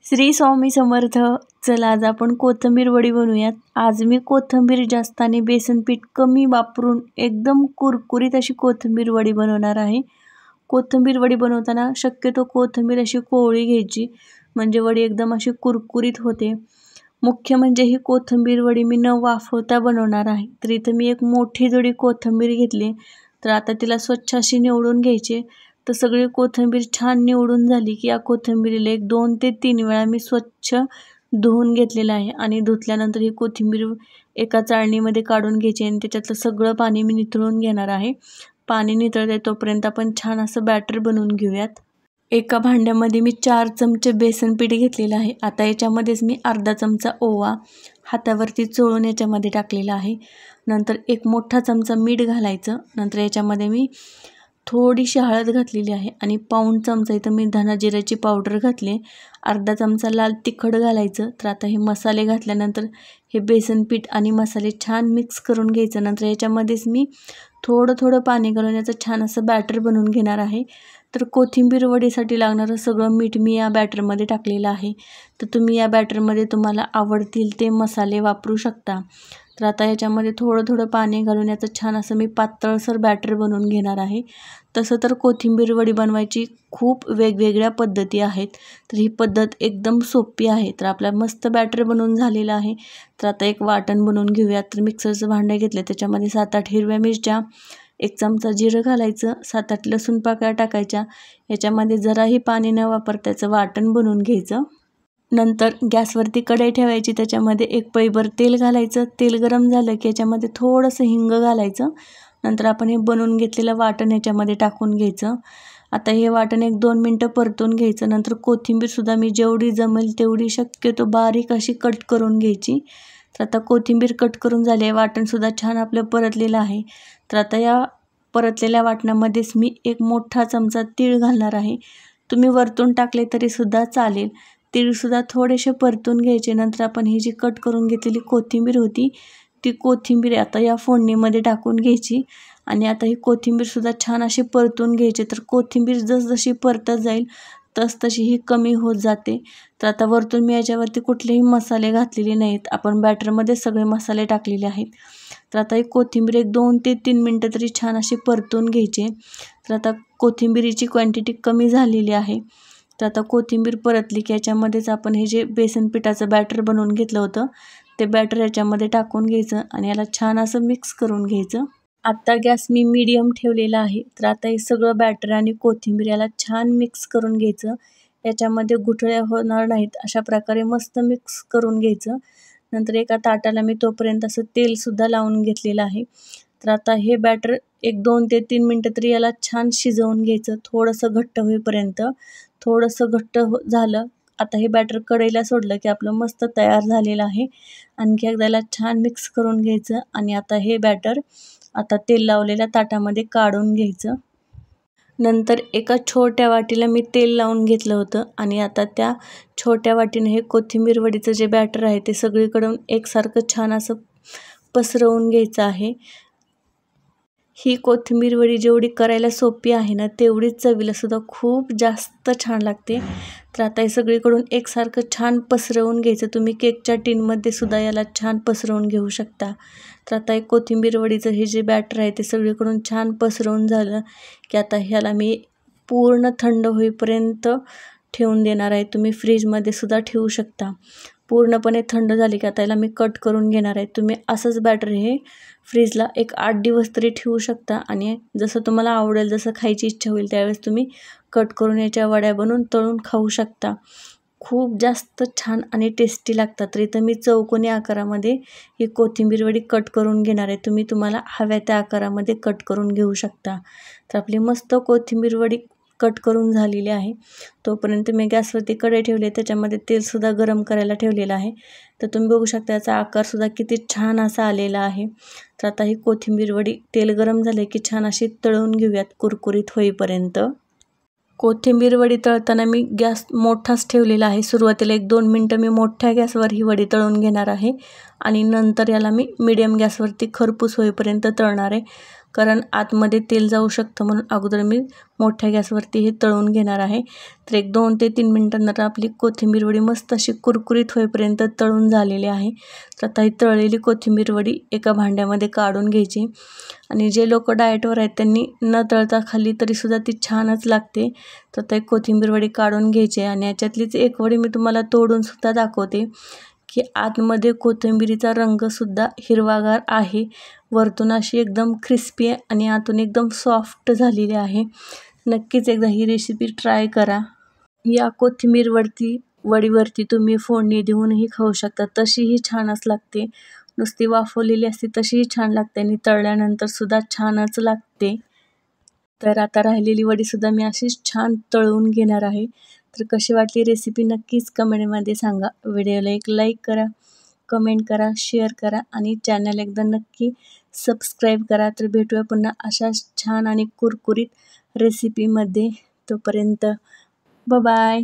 श्री स्वामी समर्थ. चला आज आपण कोथिंबीर वडी बनवूयात. आज मी कोथिंबीर जास्त आणि बेसन पीठ कमी वापरून एकदम कुरकुरीत अशी कोथिंबीर वडी बनवणार आहे. कोथिंबीर वडी बनवताना शक्यतो कोथिंबीर अशी कोवळी घ्यायची, म्हणजे वडी एकदम अशी कुरकुरीत होते. मुख्य म्हणजे ही कोथिंबीर वडी मी न वाफवता बनवणार आहे. तर इथं मी एक मोठी जोडी कोथिंबीर घेतली. तर आता तिला स्वच्छ अशी निवडून घ्यायची. तर सगळी कोथिंबीर छान निवडून झाली की या कोथिंबीरीला 1 2 ते 3 वेळा मी स्वच्छ धुवून घेतलेलं आहे. आणि धुतल्यानंतर ही कोथिंबीर एका चाळणीमध्ये काढून घ्यायची आणि त्याच्यातलं सगळं पाणी मी निथळून घेणार आहे. पाणी निथळते तोपर्यंत आपण छान असं बॅटर बनवून घेऊयात. एका भांड्यामध्ये मी 4 चमचे बेसन पीठ घेतलेलं आहे. आता याच्यामध्येच मी अर्धा चमचा ओवा हातावरती चोळून याच्यामध्ये टाकलेला आहे. नंतर 1 मोठा चमचा मीठ घालायचं. नंतर याच्यामध्ये मी थोडीशी हळद घातलेली आहे आणि पाऊण चमचा इथं मी धना जिऱ्याची पावडर घातली. अर्धा चमचा लाल तिखट घालायचं. तर आता हे मसाले घातल्यानंतर हे बेसन पीठ आणि मसाले छान मिक्स करून घ्यायचं. नंतर याच्यामध्येच मी थोडं पाणी घालून याचं छान असं बॅटर बनवून घेणार आहे. तर कोथिंबीर वडीसाठी लागणारं सगळं मीठ मी या बॅटरमध्ये टाकलेलं आहे. तर तुम्ही या बॅटरमध्ये तुम्हाला आवडतील ते मसाले वापरू शकता. तर आता याच्यामध्ये थोडं पाणी घालून याचं छान असं मी पातळसर बॅटर बनवून घेणार आहे. तसं तर कोथिंबीर वडी बनवायची खूप वेगवेगळ्या पद्धती आहेत. तर ही पद्धत एकदम सोपी आहे. तर आपला मस्त बॅटर बनवून झालेलं आहे. तर आता एक वाटण बनवून घेऊयात. तर मिक्सरचं भांडं घेतलं, त्याच्यामध्ये 7-8 हिरव्या मिरच्या, 1 चमचा जिरं घालायचं, 7-8 लसूण पाकळ्या टाकायच्या. याच्यामध्ये जराही पाणी न वापरता त्याचं वाटण बनवून घ्यायचं. नंतर गॅसवरती कढई ठेवायची, त्याच्यामध्ये 1 पळीभर तेल घालायचं. तेल गरम झालं की याच्यामध्ये थोडंसं हिंग घालायचं. नंतर आपण हे बनवून घेतलेलं वाटण याच्यामध्ये टाकून घ्यायचं. आता हे वाटण 1-2 मिनटं परतून घ्यायचं. नंतर कोथिंबीरसुद्धा मी जेवढी जमेल तेवढी शक्यतो बारीक अशी कट करून घ्यायची. तर आता कोथिंबीर कट करून झाली आहे. वाटणसुद्धा छान आपलं परतलेलं आहे. तर आता या परतलेल्या वाटणामध्येच मी 1 मोठा चमचा तीळ घालणार आहे. तुम्ही वरतून टाकले तरीसुद्धा चालेल. तीळसुद्धा थोडेसे परतून घ्यायचे. नंतर आपण ही जी कट करून घेतलेली कोथिंबीर होती ती कोथिंबीर आता या फोडणीमध्ये टाकून घ्यायची. आणि आता ही कोथिंबीरसुद्धा छान अशी परतून घ्यायची. तर कोथिंबीर जसजशी परतत जाईल तशी ही कमी होत जाते. तर आता वरतून मी याच्यावरती कुठलेही मसाले घातलेले नाहीत. आपण बॅटरमध्ये सगळे मसाले टाकलेले आहेत. तर आता ही कोथिंबीर 1 2 ते 3 मिनटं तरी छान अशी परतून घ्यायची. तर आता कोथिंबीरीची क्वांटिटी कमी झालेली आहे. तर आता कोथिंबीर परतली की याच्यामध्येच आपण हे जे बेसन पिठाचं बॅटर बनवून घेतलं होतं ते बॅटर याच्यामध्ये टाकून घ्यायचं आणि याला छान असं मिक्स करून घ्यायचं. आता गॅस मी मीडियम ठेवलेला आहे. तर आता हे सगळं बॅटर आणि कोथिंबीर याला छान मिक्स करून घ्यायचं. याच्यामध्ये गुठळ्या होणार नाहीत अशा प्रकारे मस्त मिक्स करून घ्यायचं. नंतर एका ताटाला मी तोपर्यंत असं तेलसुद्धा लावून घेतलेलं आहे. तर आता हे बॅटर 1 2 ते 3 मिनटं तरी याला छान शिजवून घ्यायचं, थोडंसं घट्ट होईपर्यंत. थोडंसं घट्ट झालं, आता हे बॅटर कढईला सोडलं की आपलं मस्त तयार झालेलं आहे. आणखी एकदा याला छान मिक्स करून घ्यायचं आणि आता हे बॅटर आता तेल लावलेल्या ताटामध्ये काढून घ्यायचं. नंतर एका छोट्या वाटीला मी तेल लावून घेतलं होतं आणि आता त्या छोट्या वाटीने हे कोथिंबीर वडीचं जे बॅटर आहे ते सगळीकडून एकसारखं छान असं पसरवून घ्यायचं आहे. ही कोथिंबीर वडी जेवढी करायला सोपी आहे ना तेवढीच चवीलासुद्धा खूप जास्त छान लागते. तर आता हे सगळीकडून एकसारखं छान पसरवून घ्यायचं. तुम्ही केकच्या टिनमध्ये सुद्धा याला छान पसरवून घेऊ शकता. तर आता एक कोथिंबीर वडीचं हे जे बॅटर आहे ते सगळीकडून छान पसरवून झालं की आता ह्याला मी पूर्ण थंड होईपर्यंत ठेवून देणार आहे. तुम्ही फ्रीजमध्ये सुद्धा ठेवू शकता. पूर्णपणे थंड झाली की आता याला मी कट करून घेणार आहे. तुम्ही असंच बॅटर हे फ्रीजला 8 दिवस तरी ठेवू शकता आणि जसं तुम्हाला आवडेल, जसं खायची इच्छा होईल त्यावेळेस तुम्ही कट करून याच्या वड्या बनवून तळून खाऊ शकता. खूप जास्त छान आणि टेस्टी लागतात. तर इथं मी चौकोनी आकारामध्ये ही कोथिंबीर वडी कट करून घेणार आहे. तुम्ही तुम्हाला हव्या त्या आकारामध्ये कट करून घेऊ शकता. तर आपली मस्त कोथिंबीर वडी कट करून झालेली आहे. तोपर्यंत मी गॅसवरती कढई ठेवली, त्याच्यामध्ये तेलसुद्धा गरम करायला ठेवलेलं आहे. तर तुम्ही बघू शकता याचा आकारसुद्धा किती छान असा आलेला आहे. तर आता ही कोथिंबीर वडी तेल गरम झाले की छान अशी तळून घेऊयात कुरकुरीत होईपर्यंत. कोथिंबीर वडी तळताना मी गॅस मोठाच ठेवलेला आहे. सुरुवातीला 1 2 मिनटं मी मोठ्या गॅसवर ही वडी तळून घेणार आहे आणि नंतर याला मी मीडियम गॅसवरती खरपूस होईपर्यंत तळणार आहे. कारण आतमध्ये तेल जाऊ शकतं, म्हणून अगोदर मी मोठ्या गॅसवरती हे तळून घेणार आहे. तर एक 2 ते 3 मिनिटांनंतर आपली कोथिंबीर वडी मस्त अशी कुरकुरीत होईपर्यंत तळून झालेली आहे. तर आता ही तळलेली कोथिंबीर वडी एका भांड्यामध्ये काढून घ्यायची आणि जे लोक डाएटवर आहेत त्यांनी न तळता खाल्ली तरीसुद्धा ती छानच लागते. तर आता एक कोथिंबीर वडी काढून घ्यायची आणि याच्यातलीच एक वडी मी तुम्हाला तोडूनसुद्धा दाखवते की आतमध्ये कोथिंबीरीचा रंगसुद्धा हिरवागार आहे, वरतून अशी एकदम क्रिस्पी आहे आणि आतून एकदम सॉफ्ट झालेली आहे. नक्कीच एकदा ही रेसिपी ट्राय करा. या कोथिंबीर वडीवरती तुम्ही फोडणी देऊनही खाऊ शकता, तशीही छानच लागते. नुसती वाफवलेली असते तशीही छान लागते आणि तळल्यानंतर सुद्धा छानच लागते. तर आता राहिलेली वडीसुद्धा मी अशीच छान तळून घेणार आहे. तर कशी वाटली रेसिपी नक्कीच कमेंटमध्ये सांगा. व्हिडिओला एक लाईक करा, कमेंट करा, शेअर करा आणि चॅनल एकदा नक्की सबस्क्राईब करा. तर भेटूया पुन्हा अशाच छान आणि कुरकुरीत रेसिपीमध्ये. तोपर्यंत बाय.